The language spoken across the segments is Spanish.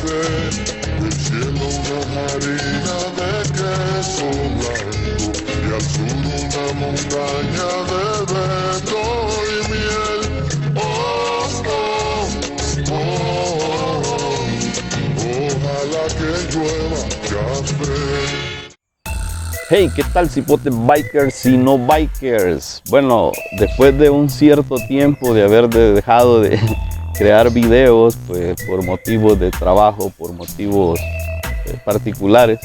café, del cielo una harina de queso blanco y al sur una montaña de beto y miel. Oh, oh, oh, ojalá que llueva café. Hey, ¿qué tal cipotes bikers y no bikers? Bueno, después de un cierto tiempo de haber dejado de crear videos, pues por motivos de trabajo, por motivos particulares,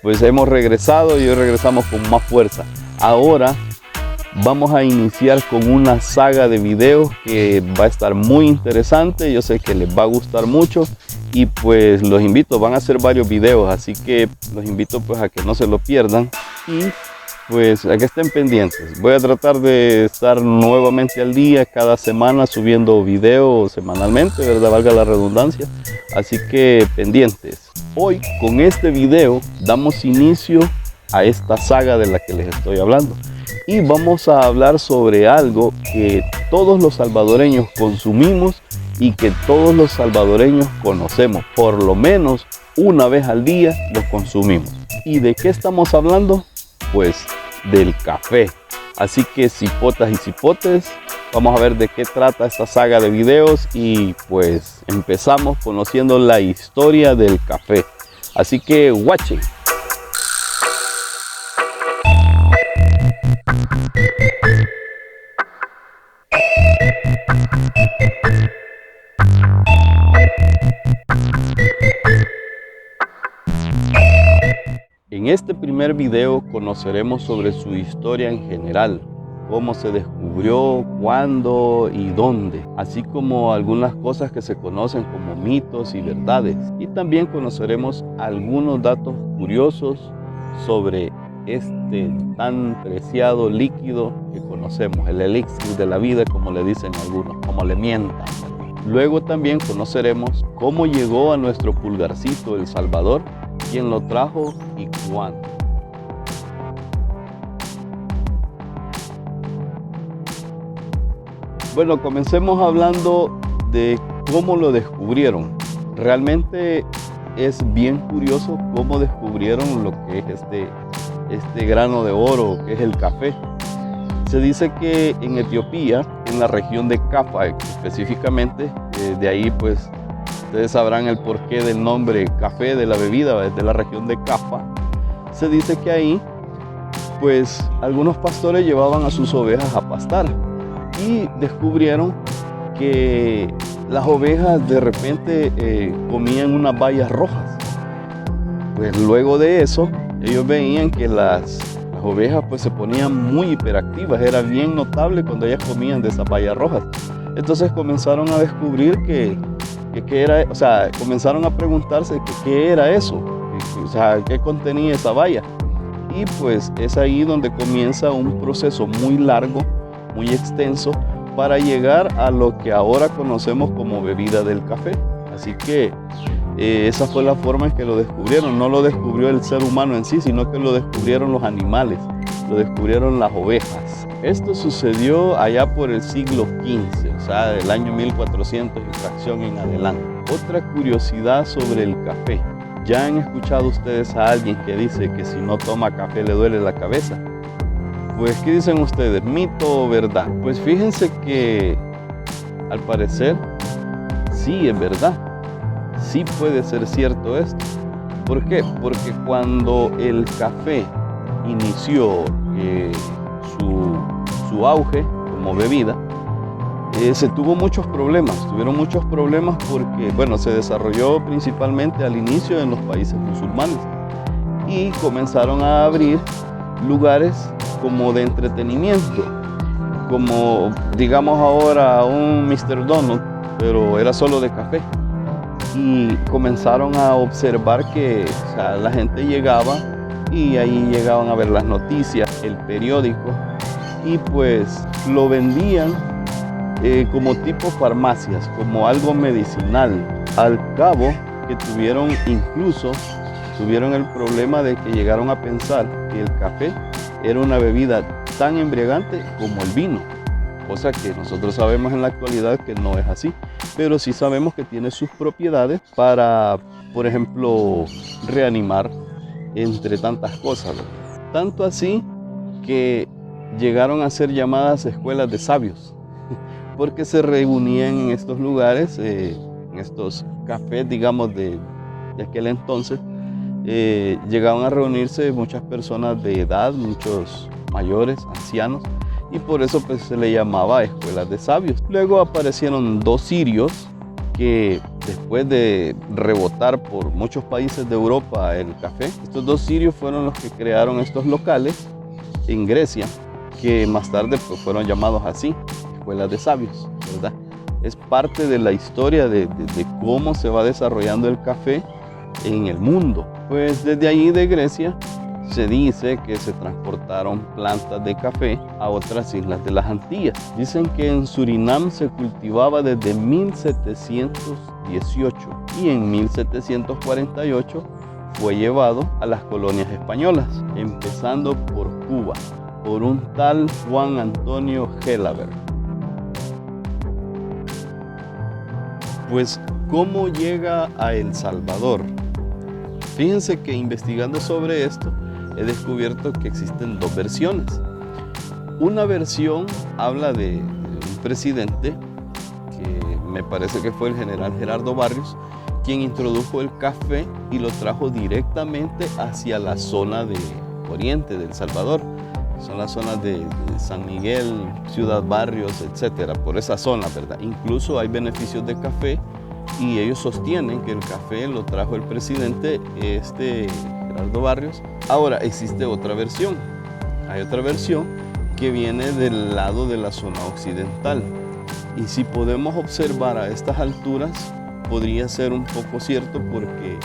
pues hemos regresado y hoy regresamos con más fuerza. Ahora vamos a iniciar con una saga de videos que va a estar muy interesante, yo sé que les va a gustar mucho y pues los invito, van a hacer varios videos, así que los invito pues a que no se lo pierdan y pues a que estén pendientes. Voy a tratar de estar nuevamente al día, cada semana subiendo videos semanalmente, ¿verdad? Valga la redundancia, así que pendientes. Hoy con este video damos inicio a esta saga de la que les estoy hablando. Y vamos a hablar sobre algo que todos los salvadoreños consumimos y que todos los salvadoreños conocemos. Por lo menos una vez al día lo consumimos. ¿Y de qué estamos hablando? Pues del café. Así que cipotas y cipotes, vamos a ver de qué trata esta saga de videos y pues empezamos conociendo la historia del café. Así que watching. En este primer video conoceremos sobre su historia en general, cómo se descubrió, cuándo y dónde, así como algunas cosas que se conocen como mitos y verdades. Y también conoceremos algunos datos curiosos sobre este tan preciado líquido que conocemos, el elixir de la vida, como le dicen algunos, como le mientan. Luego también conoceremos cómo llegó a nuestro pulgarcito El Salvador, quién lo trajo y cuándo. Bueno, comencemos hablando de cómo lo descubrieron. Realmente es bien curioso cómo descubrieron lo que es este grano de oro, que es el café. Se dice que en Etiopía, en la región de Kaffa específicamente, de ahí pues ustedes sabrán el porqué del nombre café de la bebida, de la región de Kaffa. Se dice que ahí pues algunos pastores llevaban a sus ovejas a pastar y descubrieron que las ovejas de repente comían unas bayas rojas. Pues luego de eso ellos veían que las ovejas pues se ponían muy hiperactivas, era bien notable cuando ellas comían de esas bayas rojas. Entonces comenzaron a descubrir que era, o sea, comenzaron a preguntarse qué era eso, o sea, qué contenía esa baya. Y pues es ahí donde comienza un proceso muy largo, muy extenso, para llegar a lo que ahora conocemos como bebida del café. Así que esa fue la forma en que lo descubrieron. No lo descubrió el ser humano en sí, sino que lo descubrieron los animales, lo descubrieron las ovejas. Esto sucedió allá por el siglo XV, o sea, del año 1400 y fracción en adelante. Otra curiosidad sobre el café. ¿Ya han escuchado ustedes a alguien que dice que si no toma café le duele la cabeza? Pues, ¿qué dicen ustedes? ¿Mito o verdad? Pues fíjense que, al parecer, sí es verdad. Sí puede ser cierto esto. ¿Por qué? Porque cuando el café inició su auge como bebida, se tuvo muchos problemas, tuvieron muchos problemas porque, bueno, se desarrolló principalmente al inicio en los países musulmanes y comenzaron a abrir lugares como de entretenimiento, como digamos ahora un Mr. Donald, pero era solo de café. Y comenzaron a observar que, o sea, la gente llegaba y ahí llegaban a ver las noticias, el periódico, y pues lo vendían como tipo farmacias, como algo medicinal. Al cabo que tuvieron el problema de que llegaron a pensar que el café era una bebida tan embriagante como el vino, cosa que nosotros sabemos en la actualidad que no es así, pero sí sabemos que tiene sus propiedades para por ejemplo, reanimar, entre tantas cosas, ¿verdad? Tanto así que llegaron a ser llamadas escuelas de sabios, porque se reunían en estos lugares, en estos cafés, digamos, de aquel entonces. Llegaban a reunirse muchas personas de edad, muchos mayores, ancianos, y por eso pues, se le llamaba escuelas de sabios. Luego aparecieron dos sirios que después de rebotar por muchos países de Europa el café, estos dos sirios fueron los que crearon estos locales en Grecia, que más tarde pues, fueron llamados así, escuelas de sabios, ¿verdad? Es parte de la historia de cómo se va desarrollando el café en el mundo. Pues desde allí de Grecia se dice que se transportaron plantas de café a otras islas de las Antillas. Dicen que en Surinam se cultivaba desde 1718 y en 1748 fue llevado a las colonias españolas, empezando por Cuba, por un tal Juan Antonio Gelabert. Pues, ¿cómo llega a El Salvador? Fíjense que investigando sobre esto he descubierto que existen dos versiones. Una versión habla de un presidente, que me parece que fue el general Gerardo Barrios, quien introdujo el café y lo trajo directamente hacia la zona de oriente de El Salvador. Son las zonas de San Miguel, Ciudad Barrios, etcétera, por esa zona, ¿verdad? Incluso hay beneficios de café y ellos sostienen que el café lo trajo el presidente Gerardo Barrios. Ahora existe otra versión. Hay otra versión que viene del lado de la zona occidental. Y si podemos observar a estas alturas, podría ser un poco cierto porque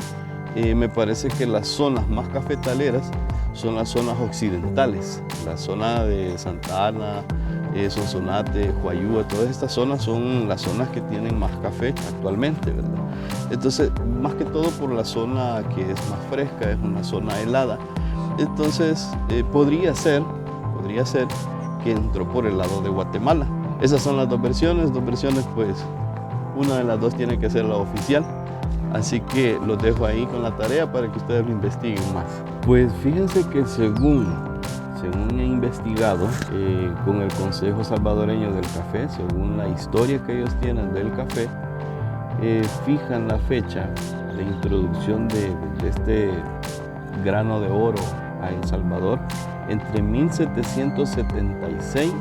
me parece que las zonas más cafetaleras son las zonas occidentales. La zona de Santa Ana, Sonsonate, Huayúa, todas estas zonas son las zonas que tienen más café actualmente, ¿verdad? Entonces, más que todo por la zona que es más fresca, es una zona helada. Entonces, podría ser que entró por el lado de Guatemala. Esas son las dos versiones, pues una de las dos tiene que ser la oficial. Así que los dejo ahí con la tarea para que ustedes lo investiguen más. Pues fíjense que según he investigado con el Consejo Salvadoreño del Café, según la historia que ellos tienen del café, fijan la fecha de introducción de este grano de oro a El Salvador entre 1776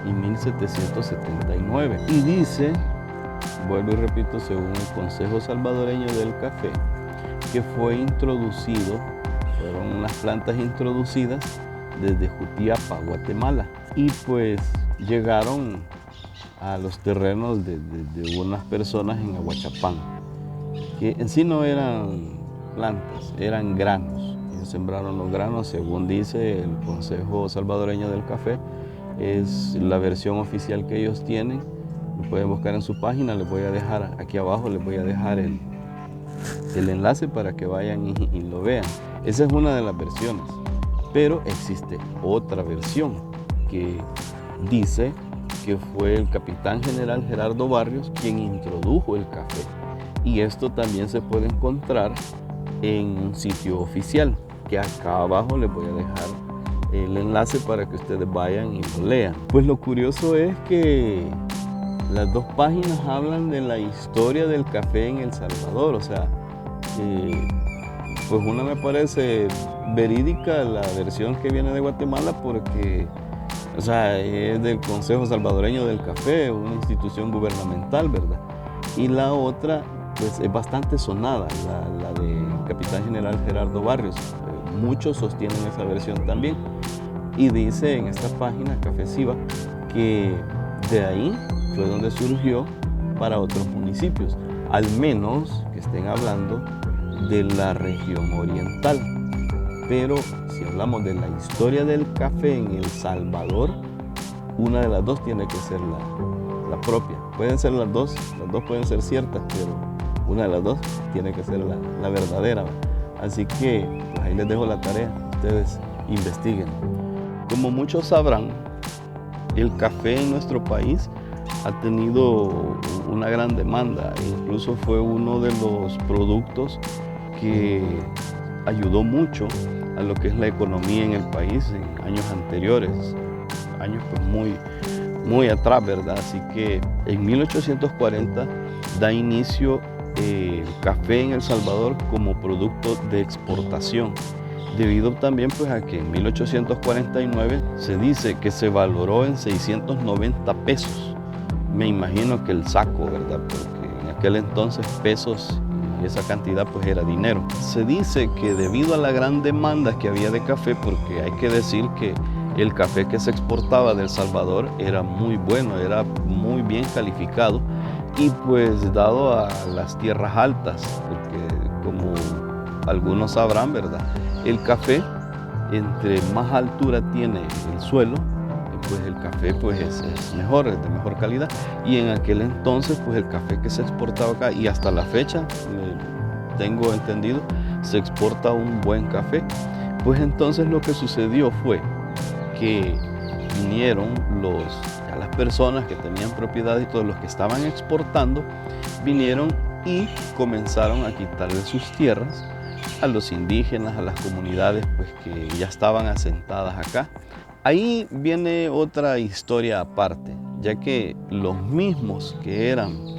y 1779. Y dice, vuelvo y repito, según el Consejo Salvadoreño del Café, que fue introducido, fueron unas plantas introducidas desde Jutiapa, Guatemala, y pues llegaron a los terrenos de unas personas en Aguachapán, que en sí no eran plantas, eran granos. Ellos sembraron los granos, según dice el Consejo Salvadoreño del Café, es la versión oficial que ellos tienen. Lo pueden buscar en su página, les voy a dejar aquí abajo, les voy a dejar el enlace para que vayan y lo vean. Esa es una de las versiones. Pero existe otra versión que dice que fue el capitán general Gerardo Barrios quien introdujo el café. Y esto también se puede encontrar en un sitio oficial, que acá abajo les voy a dejar el enlace para que ustedes vayan y lo lean. Pues lo curioso es que las dos páginas hablan de la historia del café en El Salvador. O sea, pues una me parece verídica, la versión que viene de Guatemala, porque o sea, es del Consejo Salvadoreño del Café, una institución gubernamental, ¿verdad? Y la otra, pues es bastante sonada, la del capitán general Gerardo Barrios. Muchos sostienen esa versión también. Y dice en esta página, Cafeciba, que de ahí fue donde surgió para otros municipios, al menos que estén hablando de la región oriental. Pero si hablamos de la historia del café en El Salvador, una de las dos tiene que ser la propia. Pueden ser las dos pueden ser ciertas, pero una de las dos tiene que ser la verdadera. Así que pues ahí les dejo la tarea, ustedes investiguen. Como muchos sabrán, el café en nuestro país ha tenido una gran demanda e incluso fue uno de los productos que ayudó mucho a lo que es la economía en el país en años anteriores, años pues muy atrás, ¿verdad? Así que en 1840 da inicio el café en El Salvador como producto de exportación, debido también pues a que en 1849 se dice que se valoró en 690 pesos. Me imagino que el saco, ¿verdad? Porque en aquel entonces pesos y esa cantidad pues era dinero. Se dice que debido a la gran demanda que había de café, porque hay que decir que el café que se exportaba de El Salvador era muy bueno, era muy bien calificado, y pues dado a las tierras altas, porque como algunos sabrán, ¿verdad? El café, entre más altura tiene el suelo, pues el café pues es mejor, es de mejor calidad. Y en aquel entonces pues el café que se exportaba acá, y hasta la fecha, tengo entendido, se exporta un buen café. Pues entonces lo que sucedió fue que vinieron las personas que tenían propiedades y todos los que estaban exportando, vinieron y comenzaron a quitarle sus tierras a los indígenas, a las comunidades pues que ya estaban asentadas acá. Ahí viene otra historia aparte, ya que los mismos que eran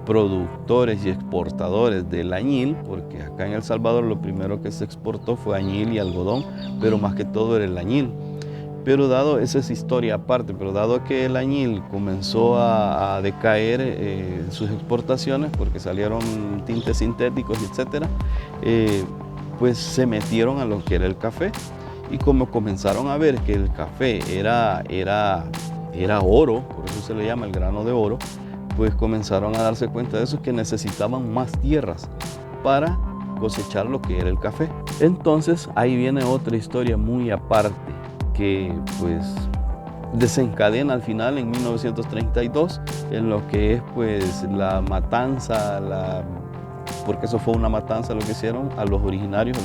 productores y exportadores del añil, porque acá en El Salvador lo primero que se exportó fue añil y algodón, pero más que todo era el añil. Pero esa es historia aparte, pero dado que el añil comenzó a decaer en sus exportaciones, porque salieron tintes sintéticos, etc., pues se metieron a lo que era el café. Y como comenzaron a ver que el café era oro, por eso se le llama el grano de oro, pues comenzaron a darse cuenta de eso, que necesitaban más tierras para cosechar lo que era el café. Entonces ahí viene otra historia muy aparte, que pues desencadena al final en 1932 en lo que es pues la matanza, porque eso fue una matanza lo que hicieron a los originarios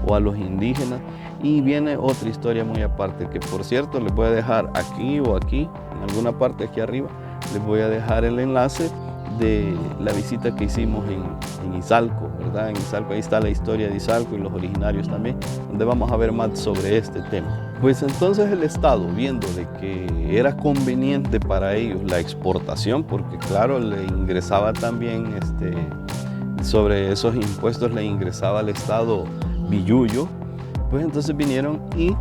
o a los indígenas. Y viene otra historia muy aparte, que por cierto les voy a dejar aquí o aquí, en alguna parte aquí arriba, les voy a dejar el enlace de la visita que hicimos en Izalco, ¿verdad? En Izalco, ahí está la historia de Izalco y los originarios también, donde vamos a ver más sobre este tema. Pues entonces el Estado, viendo de que era conveniente para ellos la exportación, porque claro, le ingresaba también, sobre esos impuestos le ingresaba al Estado billullo, pues entonces vinieron y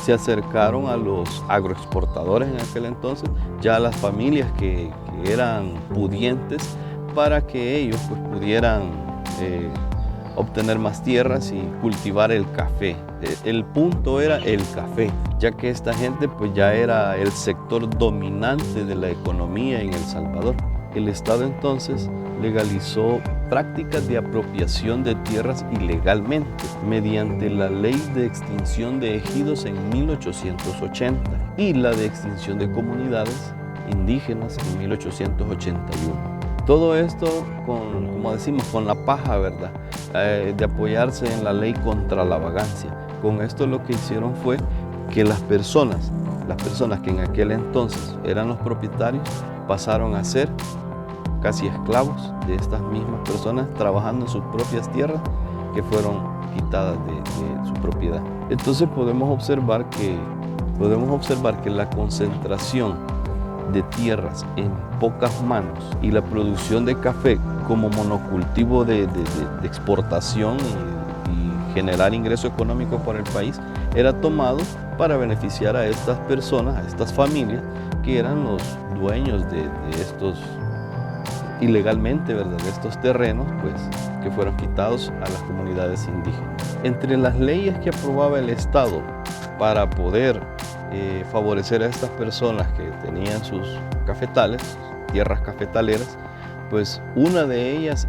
se acercaron a los agroexportadores en aquel entonces, ya a las familias que eran pudientes, para que ellos pues pudieran obtener más tierras y cultivar el café. El punto era el café, ya que esta gente pues ya era el sector dominante de la economía en El Salvador. El Estado entonces legalizó prácticas de apropiación de tierras ilegalmente mediante la Ley de Extinción de Ejidos en 1880 y la de Extinción de Comunidades Indígenas en 1881. Todo esto como decimos, con la paja, ¿verdad? De apoyarse en la ley contra la vagancia. Con esto lo que hicieron fue que las personas que en aquel entonces eran los propietarios, pasaron a ser casi esclavos de estas mismas personas, trabajando en sus propias tierras que fueron quitadas de su propiedad. Entonces podemos observar que la concentración de tierras en pocas manos y la producción de café como monocultivo de exportación y generar ingreso económico para el país era tomado para beneficiar a estas personas, a estas familias que eran los dueños de estos ilegalmente, ¿verdad?, de estos terrenos, pues, que fueron quitados a las comunidades indígenas. Entre las leyes que aprobaba el Estado para poder favorecer a estas personas que tenían sus cafetales, tierras cafetaleras, pues una de ellas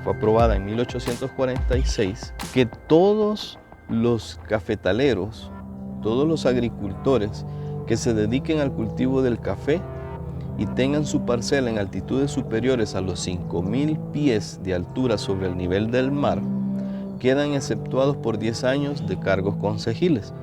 fue aprobada en 1846, que todos los cafetaleros, todos los agricultores que se dediquen al cultivo del café y tengan su parcela en altitudes superiores a los 5.000 pies de altura sobre el nivel del mar, quedan exceptuados por 10 años de cargos concejiles.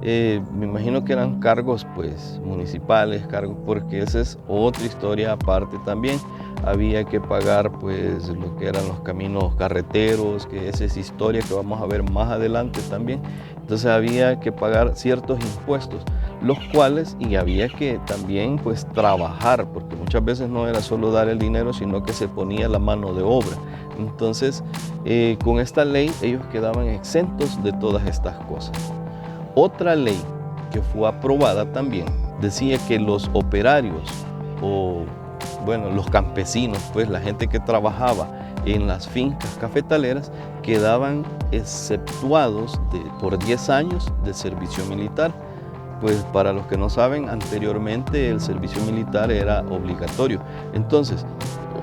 Me imagino que eran cargos pues municipales, cargos, porque esa es otra historia aparte también. Había que pagar pues lo que eran los caminos carreteros, que esa es historia que vamos a ver más adelante también. Entonces había que pagar ciertos impuestos, los cuales, y había que también pues trabajar, porque muchas veces no era solo dar el dinero, sino que se ponía la mano de obra. Entonces con esta ley ellos quedaban exentos de todas estas cosas. Otra ley que fue aprobada también decía que los operarios o bueno, los campesinos, pues la gente que trabajaba en las fincas cafetaleras quedaban exceptuados por 10 años de servicio militar. Pues para los que no saben, anteriormente el servicio militar era obligatorio. Entonces,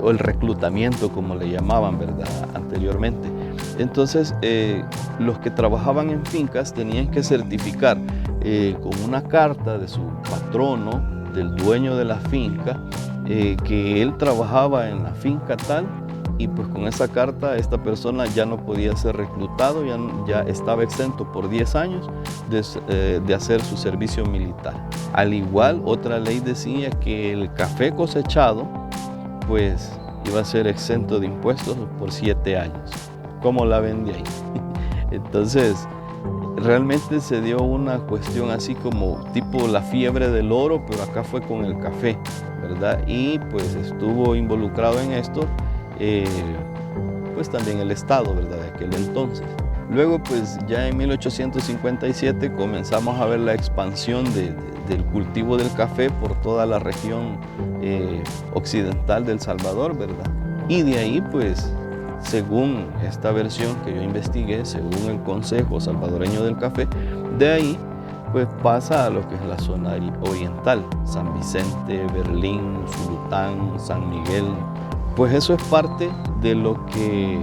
o el reclutamiento como le llamaban, ¿verdad? Anteriormente. Entonces, los que trabajaban en fincas tenían que certificar con una carta de su patrono, del dueño de la finca, que él trabajaba en la finca tal, y pues con esa carta esta persona ya no podía ser reclutado, ya estaba exento por 10 años de hacer su servicio militar. Al igual, otra ley decía que el café cosechado pues iba a ser exento de impuestos por 7 años. ¿Cómo la ven de ahí? Entonces, realmente se dio una cuestión así como tipo la fiebre del oro, pero acá fue con el café, ¿verdad? Y pues estuvo involucrado en esto pues también el Estado, ¿verdad? De aquel entonces. Luego pues ya en 1857 comenzamos a ver la expansión del cultivo del café por toda la región occidental del Salvador, ¿verdad? Y de ahí pues, según esta versión que yo investigué, según el Consejo Salvadoreño del Café, de ahí pues pasa a lo que es la zona oriental, San Vicente, Berlín, Zulután, San Miguel. Pues eso es parte de lo que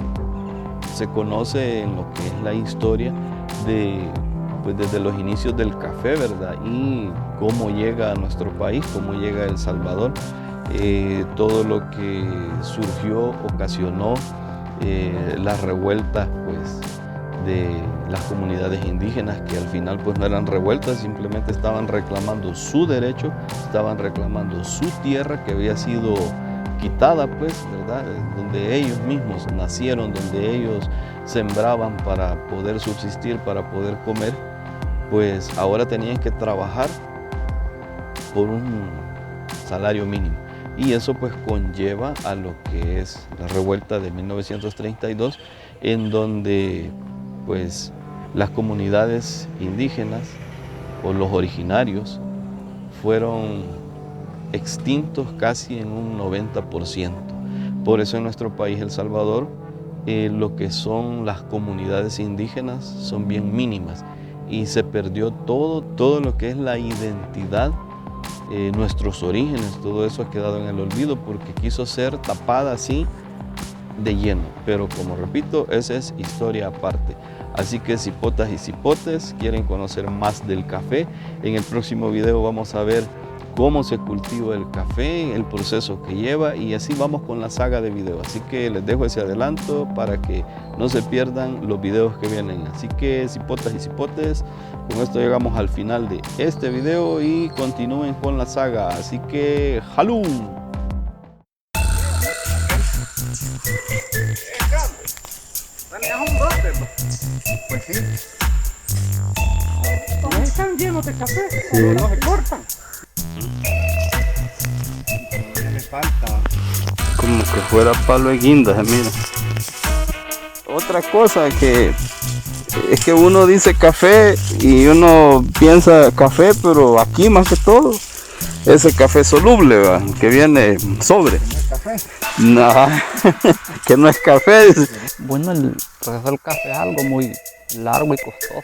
se conoce en lo que es la historia pues desde los inicios del café, ¿verdad? Y cómo llega a nuestro país, cómo llega a El Salvador, todo lo que surgió, ocasionó las revueltas pues, de las comunidades indígenas, que al final pues no eran revueltas, simplemente estaban reclamando su derecho, estaban reclamando su tierra que había sido quitada, pues, ¿verdad? Donde ellos mismos nacieron, donde ellos sembraban para poder subsistir, para poder comer, pues ahora tenían que trabajar por un salario mínimo. Y eso pues conlleva a lo que es la revuelta de 1932, en donde pues las comunidades indígenas o los originarios fueron extintos casi en un 90%. Por eso en nuestro país, El Salvador, lo que son las comunidades indígenas son bien mínimas y se perdió todo lo que es la identidad, nuestros orígenes, todo eso ha quedado en el olvido porque quiso ser tapada así de lleno. Pero como repito, esa es historia aparte. Así que cipotas y cipotes, quieren conocer más del café, en el próximo video vamos a ver cómo se cultiva el café, el proceso que lleva, y así vamos con la saga de videos. Así que les dejo ese adelanto para que no se pierdan los videos que vienen. Así que cipotas y cipotes, con esto llegamos al final de este video y continúen con la saga. Así que ¡jalú! Pues sí. ¿No están llenos de café? Sí. ¿No se cortan? Le falta. Como que fuera palo de guinda, mira. Otra cosa que es que uno dice café y uno piensa café, pero aquí más que todo ese café soluble, ¿va? Que viene sobre. ¿No es café? No, que no es café. Bueno, el proceso del café es algo muy largo y costoso.